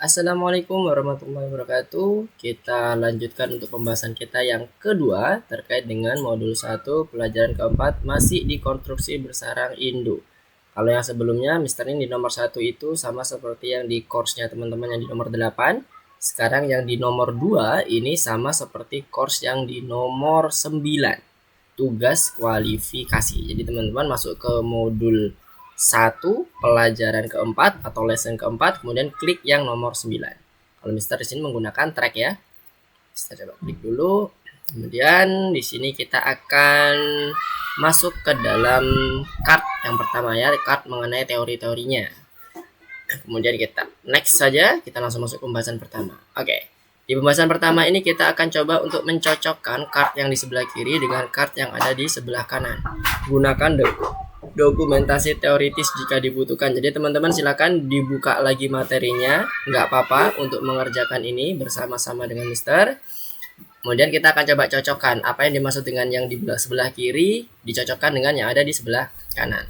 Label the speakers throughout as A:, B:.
A: Assalamualaikum warahmatullahi wabarakatuh. Kita lanjutkan untuk pembahasan kita yang kedua terkait dengan modul 1 pelajaran keempat masih di konstruksi bersarang Indo. Kalau yang sebelumnya Mister ini di nomor 1 itu sama seperti yang di course-nya teman-teman yang di nomor 8. Sekarang yang di nomor 2 ini sama seperti course yang di nomor 9. Tugas kualifikasi. Jadi teman-teman masuk ke modul 1 pelajaran keempat atau lesson keempat, kemudian klik yang nomor 9. Kalau Mister di sini menggunakan track ya. Kita coba klik dulu. Kemudian di sini kita akan masuk ke dalam card yang pertama ya, card mengenai teori-teorinya. Kemudian kita next saja, kita langsung masuk ke pembahasan pertama. Oke. Di pembahasan pertama ini kita akan coba untuk mencocokkan card yang di sebelah kiri dengan card yang ada di sebelah kanan. Gunakan dokumentasi teoritis jika dibutuhkan. Jadi teman-teman silakan dibuka lagi materinya, nggak apa-apa untuk mengerjakan ini bersama-sama dengan Mister. Kemudian kita akan coba cocokkan apa yang dimaksud dengan yang di sebelah kiri dicocokkan dengan yang ada di sebelah kanan.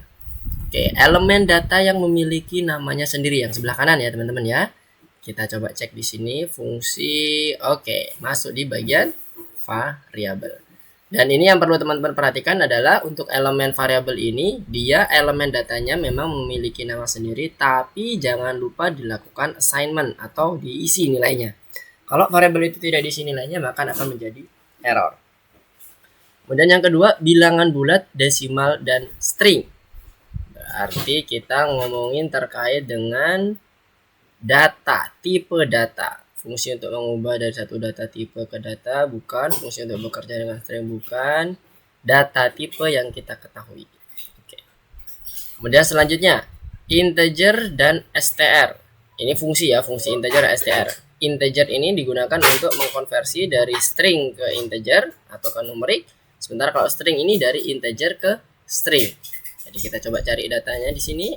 A: Oke, elemen data yang memiliki namanya sendiri yang sebelah kanan ya teman-teman ya. Kita coba cek di sini fungsi. Oke, masuk di bagian variabel. Dan ini yang perlu teman-teman perhatikan adalah untuk elemen variabel ini, dia elemen datanya memang memiliki nama sendiri, tapi jangan lupa dilakukan assignment atau diisi nilainya. Kalau variabel itu tidak diisi nilainya, maka akan menjadi error. Kemudian yang kedua, bilangan bulat, desimal, dan string. Berarti kita ngomongin terkait dengan data, tipe data. Fungsi untuk mengubah dari satu data tipe ke data bukan, fungsi untuk bekerja dengan string bukan, data tipe yang kita ketahui. Oke. Kemudian selanjutnya, integer dan str. Ini fungsi ya, fungsi integer dan str. Integer ini digunakan untuk mengkonversi dari string ke integer atau ke numerik. Sementara kalau string ini dari integer ke string. Jadi kita coba cari datanya di sini,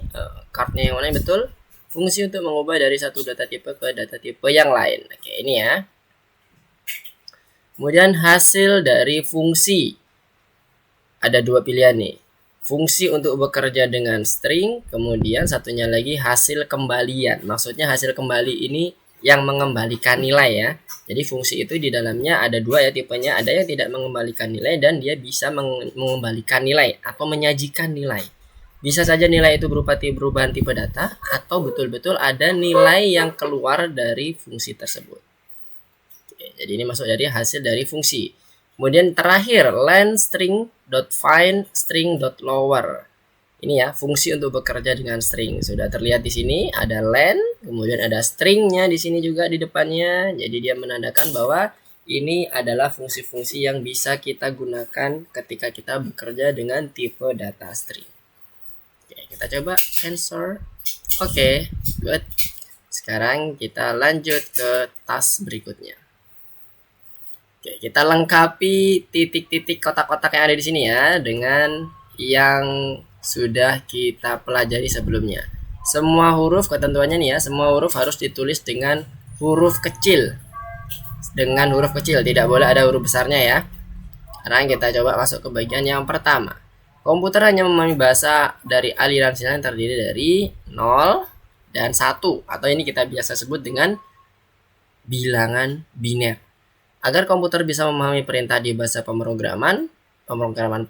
A: cardnya yang mana yang betul. Fungsi untuk mengubah dari satu data tipe ke data tipe yang lain. Oke, ini ya. Kemudian hasil dari fungsi. Ada dua pilihan nih. Fungsi untuk bekerja dengan string, kemudian satunya lagi hasil kembalian. Maksudnya hasil kembali ini yang mengembalikan nilai ya. Jadi fungsi itu di dalamnya ada dua ya tipenya. Ada yang tidak mengembalikan nilai dan dia bisa mengembalikan nilai atau menyajikan nilai. Bisa saja nilai itu berupa perubahan tipe data atau betul-betul ada nilai yang keluar dari fungsi tersebut. Oke, jadi ini masuk dari hasil dari fungsi. Kemudian terakhir len string.find string.lower. Ini ya fungsi untuk bekerja dengan string. Sudah terlihat di sini ada len, kemudian ada stringnya di sini juga di depannya. Jadi dia menandakan bahwa ini adalah fungsi-fungsi yang bisa kita gunakan ketika kita bekerja dengan tipe data string. Oke, kita coba answer. Oke, good. Sekarang kita lanjut ke task berikutnya. Oke, kita lengkapi titik-titik kotak-kotak yang ada di sini ya dengan yang sudah kita pelajari sebelumnya. Semua huruf ketentuannya nih ya, semua huruf harus ditulis dengan huruf kecil. Dengan huruf kecil, tidak boleh ada huruf besarnya ya. Sekarang kita coba masuk ke bagian yang pertama. Komputer hanya memahami bahasa dari aliran sinyal yang terdiri dari 0 dan 1 atau ini kita biasa sebut dengan bilangan biner. Agar komputer bisa memahami perintah di bahasa pemrograman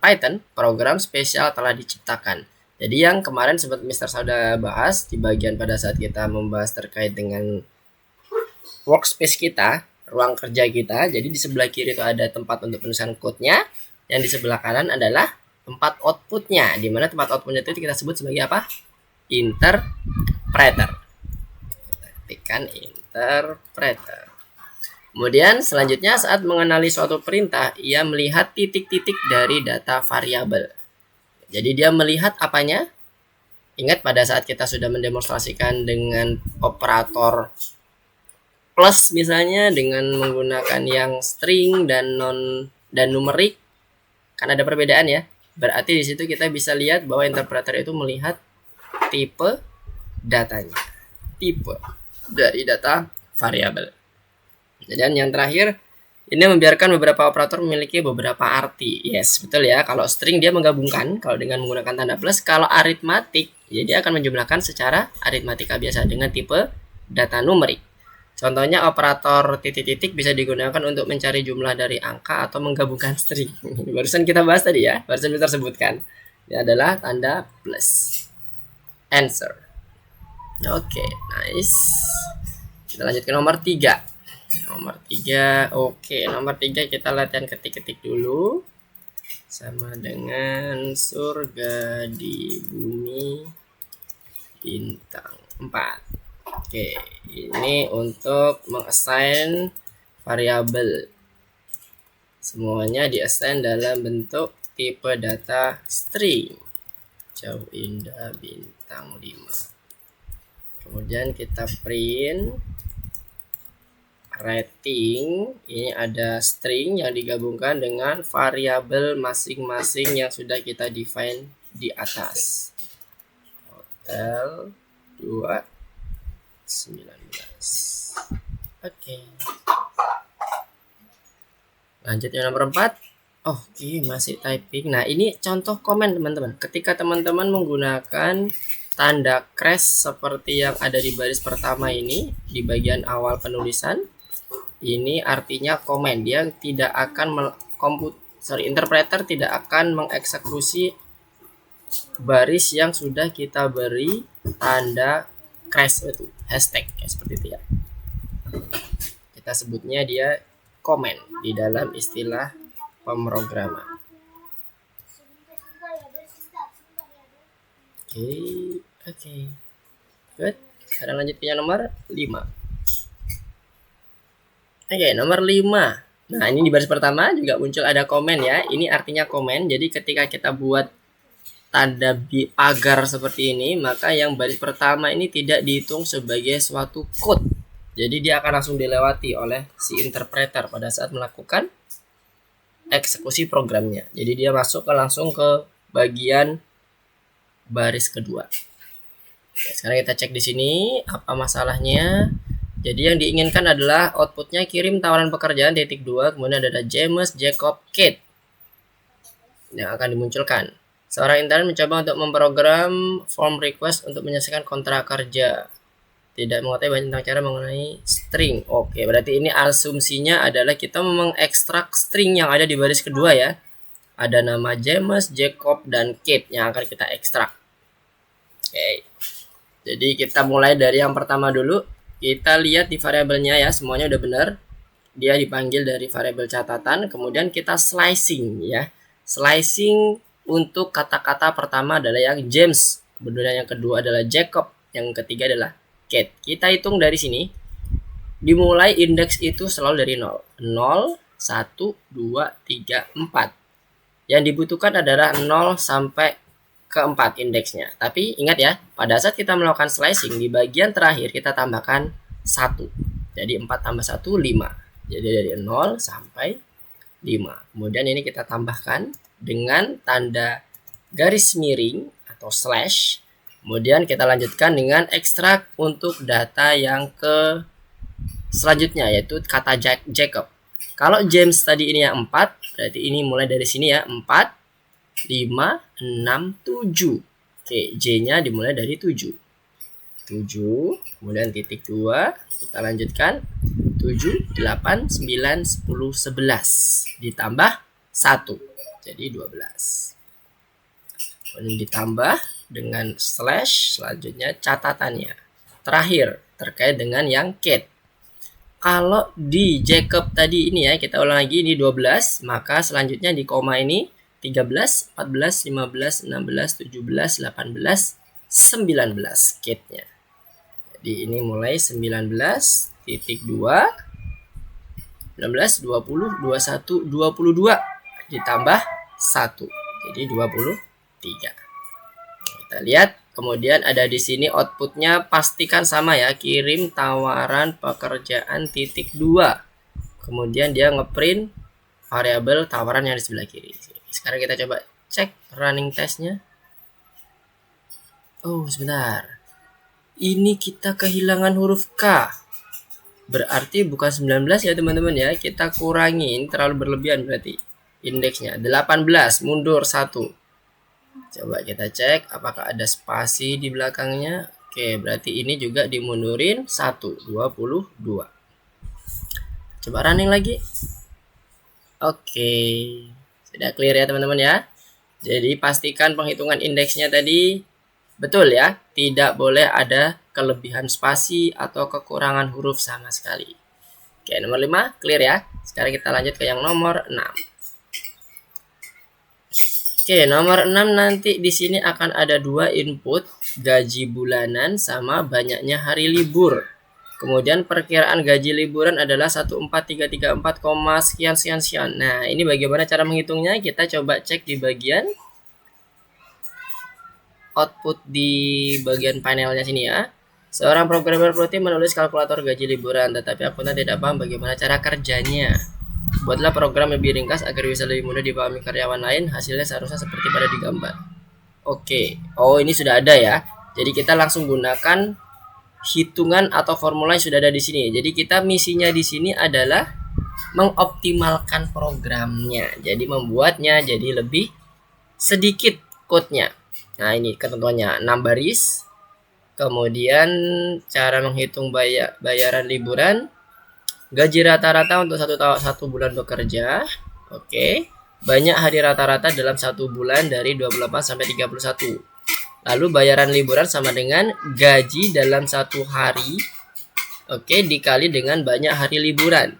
A: Python, program spesial telah diciptakan. Jadi yang kemarin sempat Mister sudah bahas di bagian pada saat kita membahas terkait dengan workspace kita, ruang kerja kita. Jadi di sebelah kiri itu ada tempat untuk penulisan code-nya, yang di sebelah kanan adalah tempat outputnya, di mana tempat outputnya itu kita sebut sebagai apa? Interpreter. Kita ketikkan interpreter. Kemudian selanjutnya saat mengenali suatu perintah, ia melihat titik-titik dari data variabel. Jadi dia melihat apanya? Ingat pada saat kita sudah mendemonstrasikan dengan operator plus misalnya dengan menggunakan yang string dan numerik, kan ada perbedaan ya. Berarti di situ kita bisa lihat bahwa interpreter itu melihat tipe datanya, tipe dari data variabel. Dan yang terakhir, ini membiarkan beberapa operator memiliki beberapa arti. Yes, betul ya. Kalau string dia menggabungkan, kalau dengan menggunakan tanda plus. Kalau aritmatik, ya dia akan menjumlahkan secara aritmatika biasa dengan tipe data numerik. Contohnya operator titik-titik bisa digunakan untuk mencari jumlah dari angka atau menggabungkan string. Barusan kita bahas tadi ya, barusan kita sebutkan. Ini adalah tanda plus. Answer. Oke, nice. Kita lanjut ke nomor 3. Nomor 3, oke, nomor 3 kita latihan ketik-ketik dulu. Sama dengan surga di bumi bintang 4. Oke, ini untuk mengassign variabel. Semuanya diassign dalam bentuk tipe data string. Jauh indah bintang 5. Kemudian kita print rating. Ini ada string yang digabungkan dengan variabel masing-masing yang sudah kita define di atas. Total 2 19. Oke. Lanjut yang nomor 4. Oke, masih typing. Nah, ini contoh komen teman-teman. Ketika teman-teman menggunakan tanda crash seperti yang ada di baris pertama ini di bagian awal penulisan, ini artinya komen. Dia tidak akan interpreter tidak akan mengeksekusi baris yang sudah kita beri tanda crash itu hashtag ya, seperti itu ya. Kita sebutnya dia komen di dalam istilah pemrograman. Oke. Good. Sekarang lanjut ke yang nomor 5. Oke, nomor 5. Nah, ini di baris pertama juga muncul ada komen ya. Ini artinya komen. Jadi ketika kita buat tanda pagar seperti ini, maka yang baris pertama ini tidak dihitung sebagai suatu code. Jadi dia akan langsung dilewati oleh si interpreter pada saat melakukan eksekusi programnya. Jadi dia masuk langsung ke bagian baris kedua. Oke, sekarang kita cek di sini apa masalahnya. Jadi yang diinginkan adalah outputnya kirim tawaran pekerjaan titik 2, kemudian ada James, Jacob, Kate yang akan dimunculkan. Seorang intern mencoba untuk memprogram form request untuk menyelesaikan kontrak kerja. Tidak mengetahui banyak tentang cara mengenai string. Oke, berarti ini asumsinya adalah kita mengekstrak string yang ada di baris kedua ya. Ada nama James, Jacob, dan Kate yang akan kita ekstrak. Oke. Jadi kita mulai dari yang pertama dulu. Kita lihat di variabelnya ya, semuanya udah benar. Dia dipanggil dari variabel catatan, kemudian kita slicing ya. Slicing untuk kata-kata pertama adalah yang James, kemudian yang kedua adalah Jacob, yang ketiga adalah Kate. Kita hitung dari sini. Dimulai indeks itu selalu dari 0. 0, 1, 2, 3, 4. Yang dibutuhkan adalah 0 sampai ke 4 indeksnya. Tapi ingat ya, pada saat kita melakukan slicing, di bagian terakhir kita tambahkan 1. Jadi 4 tambah 1, 5. Jadi dari 0 sampai 5. Kemudian ini kita tambahkan dengan tanda garis miring atau slash. Kemudian kita lanjutkan dengan ekstrak untuk data yang ke selanjutnya, yaitu kata Jacob. Kalau James tadi ini yang 4, berarti ini mulai dari sini ya, 4, 5, 6, 7. Oke, J-nya dimulai dari 7. 7, kemudian titik 2, kita lanjutkan 7, 8, 9, 10, 11. Ditambah 1. Jadi 12. Kemudian ditambah dengan slash, selanjutnya catatannya. Terakhir, terkait dengan yang Kate. Kalau di Jacob tadi ini ya, kita ulang lagi, ini 12, maka selanjutnya di koma ini 13, 14, 15, 16, 17, 18, 19 Kate-nya. Jadi ini mulai 19, titik 2, 19, 20, 21, 22. Ditambah 1, jadi 23. Kita lihat, kemudian ada di sini outputnya pastikan sama ya, kirim tawaran pekerjaan titik 2. Kemudian dia ngeprint variabel tawaran yang di sebelah kiri. Sekarang kita coba cek running testnya. Oh sebentar, ini kita kehilangan huruf K. Berarti bukan 19 ya teman-teman ya, kita kurangin, terlalu berlebihan berarti. Indeksnya 18, mundur 1. Coba kita cek apakah ada spasi di belakangnya. Oke, berarti ini juga dimundurin 1, 22. coba running lagi. Oke, sudah clear ya teman-teman ya. Jadi pastikan penghitungan indeksnya tadi betul ya, tidak boleh ada kelebihan spasi atau kekurangan huruf sama sekali. Oke, nomor 5 clear ya. Sekarang kita lanjut ke yang nomor 6. Oke, nomor 6 nanti di sini akan ada 2 input, gaji bulanan sama banyaknya hari libur. Kemudian perkiraan gaji liburan adalah 14334, sekian sekian sekian. Nah, ini bagaimana cara menghitungnya? Kita coba cek di bagian output di bagian panelnya sini ya. Seorang programmer pro tim menulis kalkulator gaji liburan, tetapi akuntan tidak paham bagaimana cara kerjanya. Buatlah program lebih ringkas agar bisa lebih mudah dipahami karyawan lain. Hasilnya seharusnya seperti pada digambar. Oke, oh ini sudah ada ya. Jadi kita langsung gunakan hitungan atau formula yang sudah ada di sini. Jadi kita misinya di sini adalah mengoptimalkan programnya. Jadi membuatnya jadi lebih sedikit code-nya. Nah ini ketentuannya 6 baris. Kemudian cara menghitung bayaran liburan. Gaji rata-rata untuk satu bulan bekerja. Oke. Banyak hari rata-rata dalam 1 bulan dari 28 sampai 31. Lalu bayaran liburan sama dengan gaji dalam 1 hari. Oke, dikali dengan banyak hari liburan.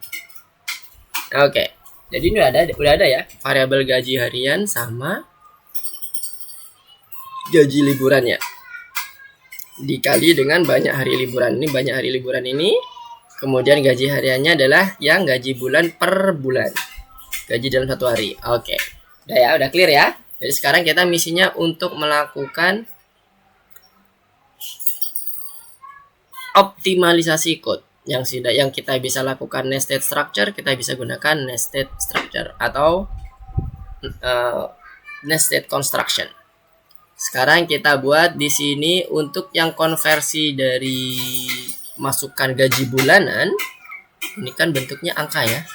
A: Oke. Jadi ini udah ada ya variabel gaji harian sama gaji liburannya. Dikali dengan banyak hari liburan. Ini banyak hari liburan ini. Kemudian gaji hariannya adalah yang gaji bulan per bulan. Gaji dalam 1 hari. Oke. Udah ya, udah clear ya. Jadi sekarang kita misinya untuk melakukan optimalisasi code. Yang kita bisa lakukan nested structure, kita bisa gunakan nested structure atau nested construction. Sekarang kita buat di sini untuk yang konversi dari masukkan gaji bulanan. Ini kan bentuknya angka ya.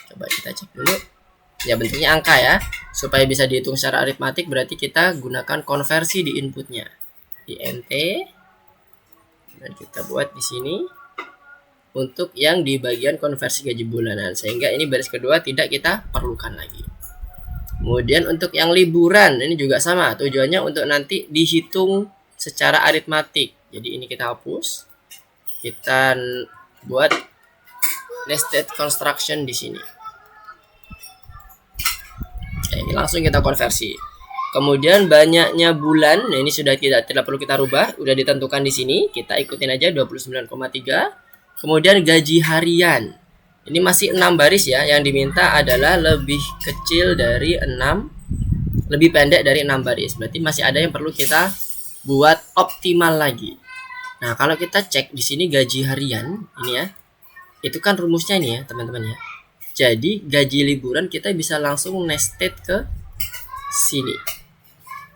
A: Coba kita cek dulu. Ya bentuknya angka ya. Supaya bisa dihitung secara aritmatik berarti kita gunakan konversi di inputnya. Di NT. Dan kita buat di sini untuk yang di bagian konversi gaji bulanan. Sehingga ini baris kedua tidak kita perlukan lagi. Kemudian untuk yang liburan ini juga sama. Tujuannya untuk nanti dihitung secara aritmatik. Jadi ini kita hapus. Kita buat nested construction di sini. Oke, ini langsung kita konversi. Kemudian banyaknya bulan, nah ini sudah tidak perlu kita rubah, udah ditentukan di sini. Kita ikutin aja 29,3. Kemudian gaji harian. Ini masih 6 baris ya, yang diminta adalah lebih kecil dari 6, lebih pendek dari 6 baris. Berarti masih ada yang perlu kita buat optimal lagi. Nah, kalau kita cek di sini gaji harian ini ya. Itu kan rumusnya nih ya, teman-teman ya. Jadi, gaji liburan kita bisa langsung nested ke sini.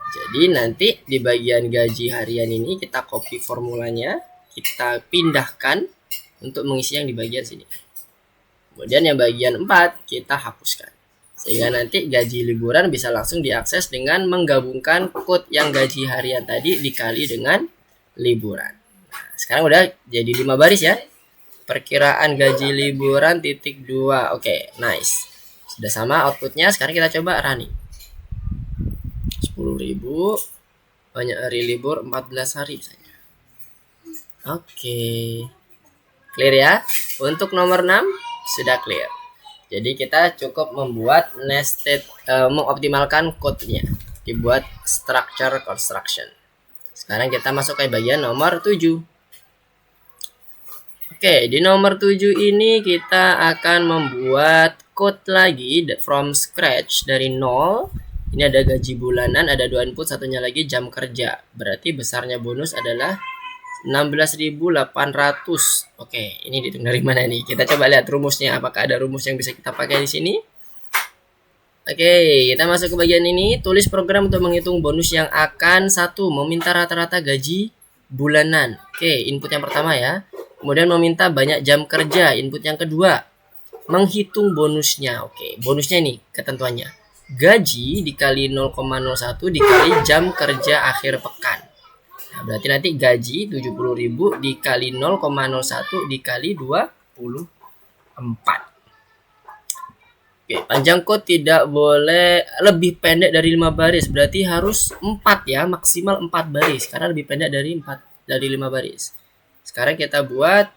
A: Jadi, nanti di bagian gaji harian ini kita copy formulanya, kita pindahkan untuk mengisi yang di bagian sini. Kemudian yang bagian 4 kita hapuskan. Sehingga nanti gaji liburan bisa langsung diakses dengan menggabungkan code yang gaji harian tadi dikali dengan liburan. Sekarang udah jadi 5 baris ya. Perkiraan gaji liburan titik 2. Oke, nice. Sudah sama outputnya. Sekarang kita coba running. 10.000. Banyak hari libur 14 hari saja. Oke. Clear ya. Untuk nomor 6 sudah clear. Jadi kita cukup membuat nested, mengoptimalkan code-nya. Dibuat structure construction. Sekarang kita masuk ke bagian nomor 7. Oke, di nomor 7 ini kita akan membuat code lagi from scratch dari 0. Ini ada gaji bulanan, ada 2 input, satunya lagi jam kerja. Berarti besarnya bonus adalah 16.800. Oke, ini dihitung dari mana nih? Kita coba lihat rumusnya. Apakah ada rumus yang bisa kita pakai di sini? Oke, kita masuk ke bagian ini. Tulis program untuk menghitung bonus yang akan meminta rata-rata gaji bulanan. Oke, input yang pertama ya. Kemudian meminta banyak jam kerja, input yang kedua. Menghitung bonusnya. Oke, bonusnya nih ketentuannya. Gaji dikali 0,01 dikali jam kerja akhir pekan. Nah, berarti nanti gaji 70.000 dikali 0,01 dikali 20 4. Oke, panjang kode tidak boleh lebih pendek dari 5 baris. Berarti harus 4 ya, maksimal 4 baris karena lebih pendek dari 5 baris. Sekarang kita buat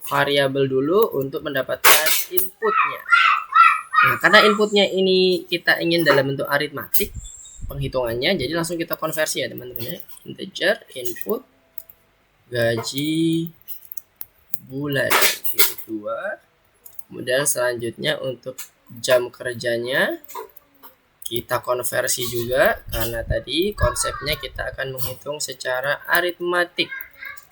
A: variabel dulu untuk mendapatkan inputnya. Nah, karena inputnya ini kita ingin dalam bentuk aritmatik penghitungannya, jadi langsung kita konversi ya teman-teman ya. Integer input gaji bulan 2. Kemudian selanjutnya untuk jam kerjanya kita konversi juga karena tadi konsepnya kita akan menghitung secara aritmatik.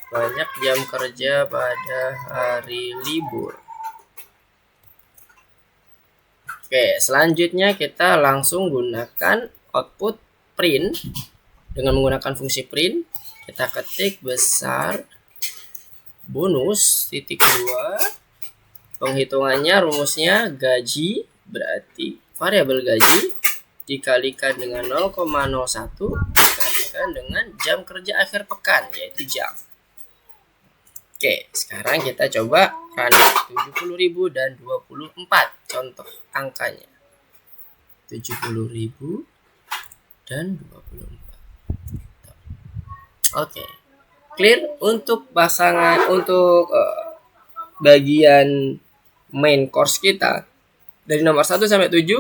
A: Banyak jam kerja pada hari libur. Oke, selanjutnya kita langsung gunakan output print dengan menggunakan fungsi print. Kita ketik besar bonus titik 2. Penghitungannya rumusnya gaji, berarti variabel gaji dikalikan dengan 0,01 dikalikan dengan jam kerja akhir pekan, yaitu jam. Oke, sekarang kita coba run 70.000 dan 24 contoh angkanya. 70.000 dan 24. Oke. Clear untuk pasangan untuk bagian main course kita dari nomor 1 sampai 7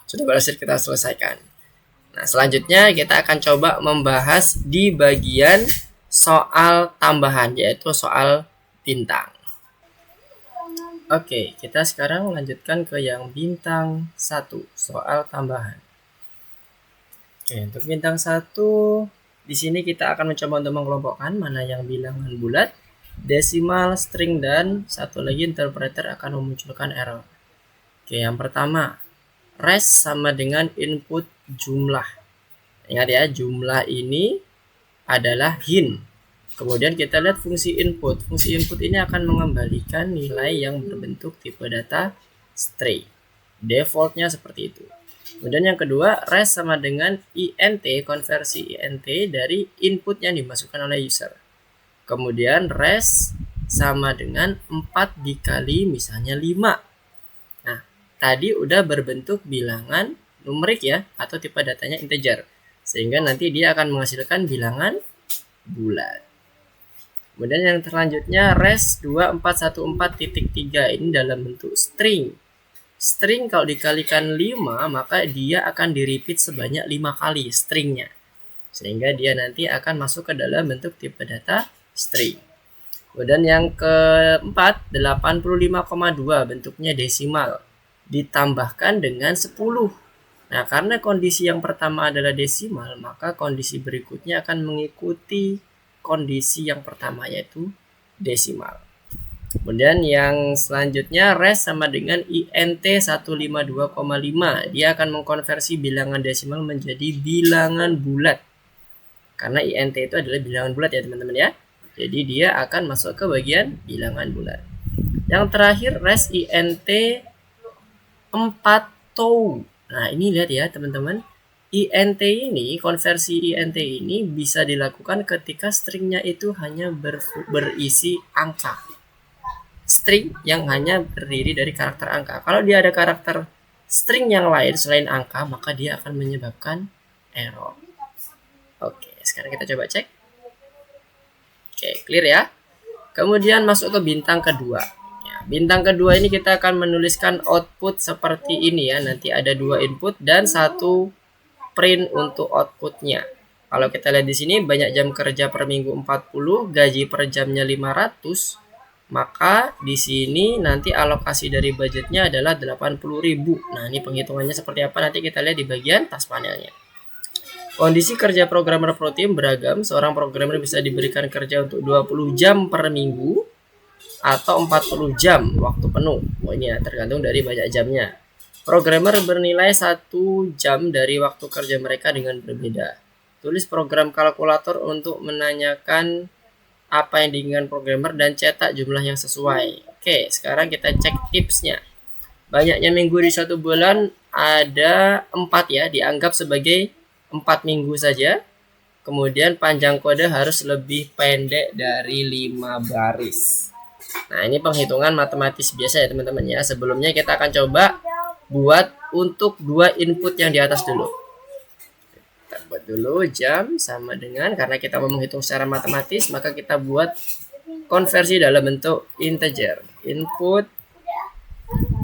A: sudah berhasil kita selesaikan. Nah, selanjutnya kita akan coba membahas di bagian soal tambahan, yaitu soal bintang. Oke, kita sekarang lanjutkan ke yang bintang 1, soal tambahan. Oke, untuk bintang 1 di sini kita akan mencoba untuk mengelompokkan mana yang bilangan bulat, desimal, string, dan satu lagi interpreter akan memunculkan error. Oke, yang pertama, res sama dengan input jumlah. Ingat ya, jumlah ini adalah hint. Kemudian kita lihat fungsi input. Fungsi input ini akan mengembalikan nilai yang berbentuk tipe data string. Defaultnya seperti itu. Kemudian yang kedua, res sama dengan int, konversi int dari input yang dimasukkan oleh user. Kemudian res sama dengan 4 dikali misalnya 5. Nah, tadi udah berbentuk bilangan numerik ya, atau tipe datanya integer. Sehingga nanti dia akan menghasilkan bilangan bulat. Kemudian yang selanjutnya res 2414.3 ini dalam bentuk string. String kalau dikalikan 5 maka dia akan di-repeat sebanyak 5 kali stringnya. Sehingga dia nanti akan masuk ke dalam bentuk tipe data string. Kemudian yang keempat 85,2 bentuknya desimal ditambahkan dengan 10. Nah, karena kondisi yang pertama adalah desimal, maka kondisi berikutnya akan mengikuti kondisi yang pertama yaitu desimal. Kemudian yang selanjutnya res sama dengan int 152,5. Dia akan mengkonversi bilangan desimal menjadi bilangan bulat. Karena int itu adalah bilangan bulat ya teman-teman ya. Jadi dia akan masuk ke bagian bilangan bulat. Yang terakhir res int 4 tow. Nah, ini lihat ya teman-teman. int ini, konversi int ini bisa dilakukan ketika stringnya itu hanya berisi angka. String yang hanya terdiri dari karakter angka. Kalau dia ada karakter string yang lain selain angka, maka dia akan menyebabkan error. Oke, sekarang kita coba cek. Oke, clear ya. Kemudian masuk ke bintang kedua. Ya, bintang kedua ini kita akan menuliskan output seperti ini ya. Nanti ada 2 input dan 1 print untuk outputnya. Kalau kita lihat di sini banyak jam kerja per minggu 40, gaji per jamnya 500, maka di sini nanti alokasi dari budgetnya adalah 80.000. Nah, ini penghitungannya seperti apa nanti kita lihat di bagian tas panelnya. Kondisi kerja programmer pro tim beragam. Seorang programmer bisa diberikan kerja untuk 20 jam per minggu atau 40 jam waktu penuh. Oh, ini ya tergantung dari banyak jamnya. Programmer bernilai 1 jam dari waktu kerja mereka dengan berbeda. Tulis program kalkulator untuk menanyakan apa yang diinginkan programmer dan cetak jumlah yang sesuai. Oke, sekarang kita cek tipsnya. Banyaknya minggu di 1 bulan ada 4 ya, dianggap sebagai 4 minggu saja. Kemudian panjang kode harus lebih pendek dari 5 baris. Nah, ini penghitungan matematis biasa ya teman-teman ya. Sebelumnya kita akan coba buat untuk dua input yang di atas dulu. Kita buat dulu jam sama dengan, karena kita mau menghitung secara matematis, maka kita buat konversi dalam bentuk integer. Input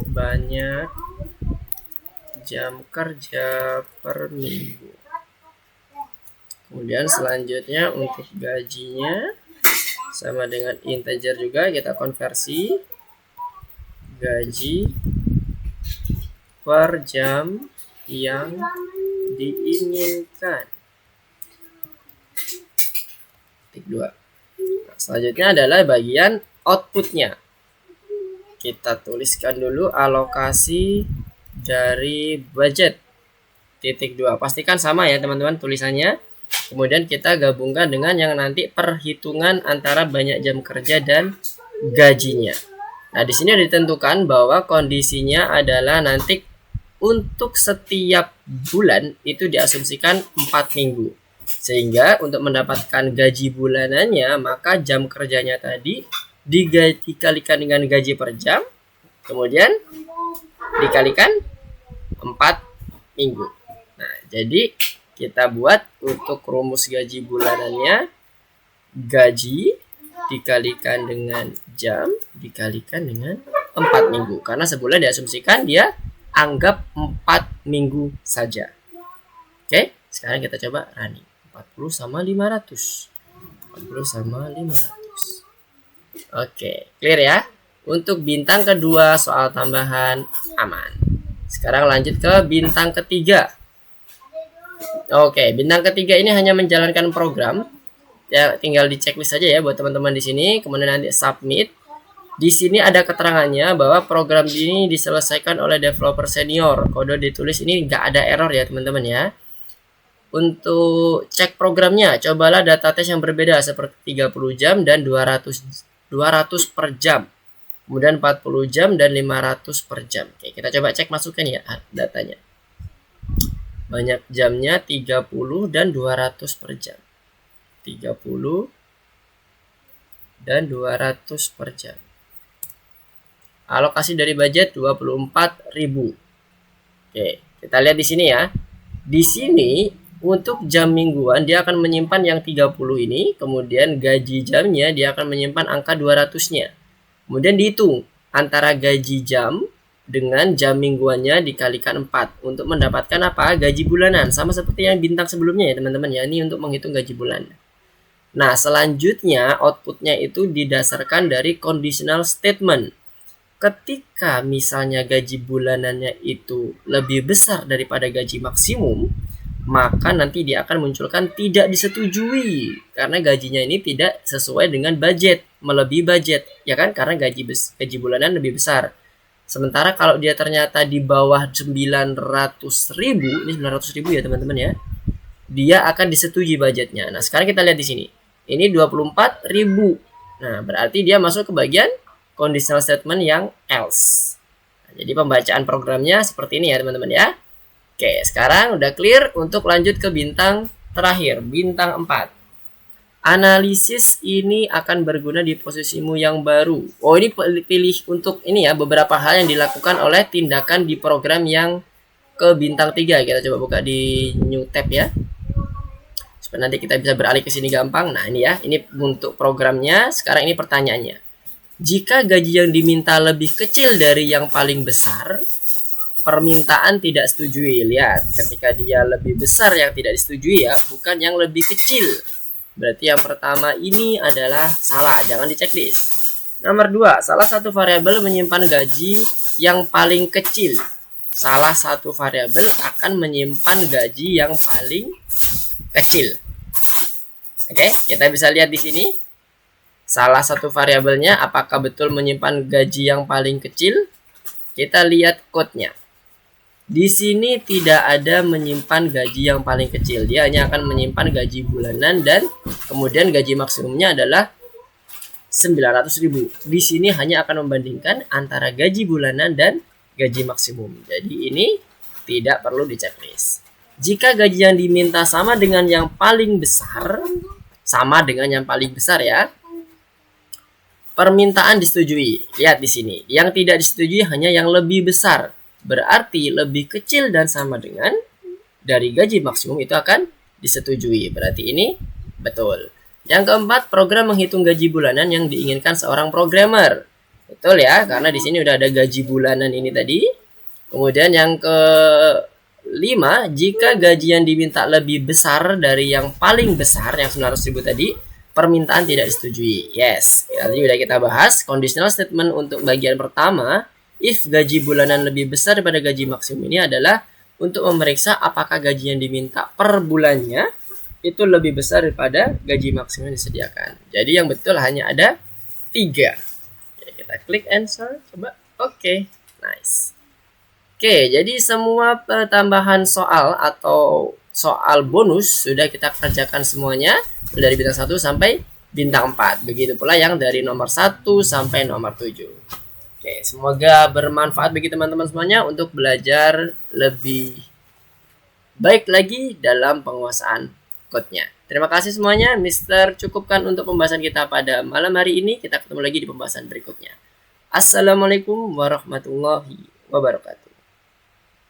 A: banyak jam kerja per minggu. Kemudian selanjutnya untuk gajinya sama dengan integer juga, kita konversi gaji per jam yang diinginkan. Titik 2. Nah, selanjutnya adalah bagian outputnya. Kita tuliskan dulu alokasi dari budget. Titik 2. Pastikan sama ya teman-teman tulisannya. Kemudian kita gabungkan dengan yang nanti perhitungan antara banyak jam kerja dan gajinya. Nah, di sini ditentukan bahwa kondisinya adalah nanti untuk setiap bulan itu diasumsikan 4 minggu. Sehingga untuk mendapatkan gaji bulanannya, maka jam kerjanya tadi dikalikan dengan gaji per jam, kemudian dikalikan 4 minggu. Nah, jadi kita buat untuk rumus gaji bulanannya, gaji dikalikan dengan jam dikalikan dengan 4 minggu. Karena sebulan diasumsikan dia anggap 4 minggu saja. Oke, sekarang kita coba running. 40 sama 500. 40 sama 500. Oke, clear ya? Untuk bintang kedua soal tambahan aman. Sekarang lanjut ke bintang ketiga. Oke, bintang ketiga ini hanya menjalankan program. Ya, tinggal di checklist saja ya buat teman-teman di sini. Kemudian nanti submit. Di sini ada keterangannya bahwa program ini diselesaikan oleh developer senior. Kode ditulis ini nggak ada error ya teman-teman ya. Untuk cek programnya, cobalah data tes yang berbeda seperti 30 jam dan 200 per jam. Kemudian 40 jam dan 500 per jam. Oke, kita coba cek masukkan ya datanya. Banyak jamnya 30 dan 200 per jam. 30 dan 200 per jam. Alokasi dari budget 24.000. Oke, kita lihat di sini ya. Di sini untuk jam mingguan dia akan menyimpan yang 30 ini, kemudian gaji jamnya dia akan menyimpan angka 200-nya. Kemudian dihitung antara gaji jam dengan jam mingguannya dikalikan 4 untuk mendapatkan apa? Gaji bulanan. Sama seperti yang bintang sebelumnya ya teman-teman ya. Ini untuk menghitung gaji bulanan. Nah, selanjutnya outputnya itu didasarkan dari conditional statement. Ketika misalnya gaji bulanannya itu lebih besar daripada gaji maksimum, maka nanti dia akan munculkan tidak disetujui karena gajinya ini tidak sesuai dengan budget, melebihi budget, ya kan? Karena gaji bulanan lebih besar. Sementara kalau dia ternyata di bawah 900.000, ini 900.000 ya teman-teman ya, dia akan disetujui budgetnya. Nah, sekarang kita lihat di sini. Ini 24.000. Nah, berarti dia masuk ke bagian conditional statement yang else. Nah, jadi pembacaan programnya seperti ini ya teman-teman ya. Oke, sekarang udah clear untuk lanjut ke bintang terakhir, bintang 4. Analisis ini akan berguna di posisimu yang baru. Oh, ini pilih untuk ini ya, beberapa hal yang dilakukan oleh tindakan di program yang ke bintang 3. Kita coba buka di new tab ya. Supaya nanti kita bisa beralih ke sini gampang. Nah, ini ya, ini untuk programnya. Sekarang ini pertanyaannya. Jika gaji yang diminta lebih kecil dari yang paling besar, permintaan tidak setujui. Lihat, ketika dia lebih besar yang tidak disetujui ya, bukan yang lebih kecil. Berarti yang pertama ini adalah salah, jangan di checklist. Nomor 2, salah satu variabel menyimpan gaji yang paling kecil. Salah satu variabel akan menyimpan gaji yang paling kecil. Oke, kita bisa lihat di sini. Salah satu variabelnya apakah betul menyimpan gaji yang paling kecil? Kita lihat code-nya. Di sini tidak ada menyimpan gaji yang paling kecil. Dia hanya akan menyimpan gaji bulanan dan kemudian gaji maksimumnya adalah 900.000. Di sini hanya akan membandingkan antara gaji bulanan dan gaji maksimum. Jadi ini tidak perlu di checklist. Jika gaji yang diminta sama dengan yang paling besar, sama dengan yang paling besar ya, permintaan disetujui. Lihat di sini. Yang tidak disetujui hanya yang lebih besar. Berarti lebih kecil dan sama dengan dari gaji maksimum itu akan disetujui. Berarti ini betul. Yang keempat, program menghitung gaji bulanan yang diinginkan seorang programmer. Betul ya, karena di sini udah ada gaji bulanan ini tadi. Kemudian yang kelima, jika gaji yang diminta lebih besar dari yang paling besar, yang 900.000 tadi, permintaan tidak disetujui. Yes, tadi udah kita bahas. Conditional statement untuk bagian pertama, if gaji bulanan lebih besar daripada gaji maksimum ini adalah untuk memeriksa apakah gaji yang diminta per bulannya itu lebih besar daripada gaji maksimum yang disediakan. Jadi yang betul hanya ada 3. Ya, kita klik answer, coba. Oke, nice. Oke, jadi semua tambahan soal atau soal bonus sudah kita kerjakan semuanya dari bintang 1 sampai bintang 4. Begitu pula yang dari nomor 1 sampai nomor 7. Oke, semoga bermanfaat bagi teman-teman semuanya untuk belajar lebih baik lagi dalam penguasaan code-nya. Terima kasih semuanya, Mister cukupkan untuk pembahasan kita pada malam hari ini. Kita ketemu lagi di pembahasan berikutnya. Assalamualaikum warahmatullahi wabarakatuh.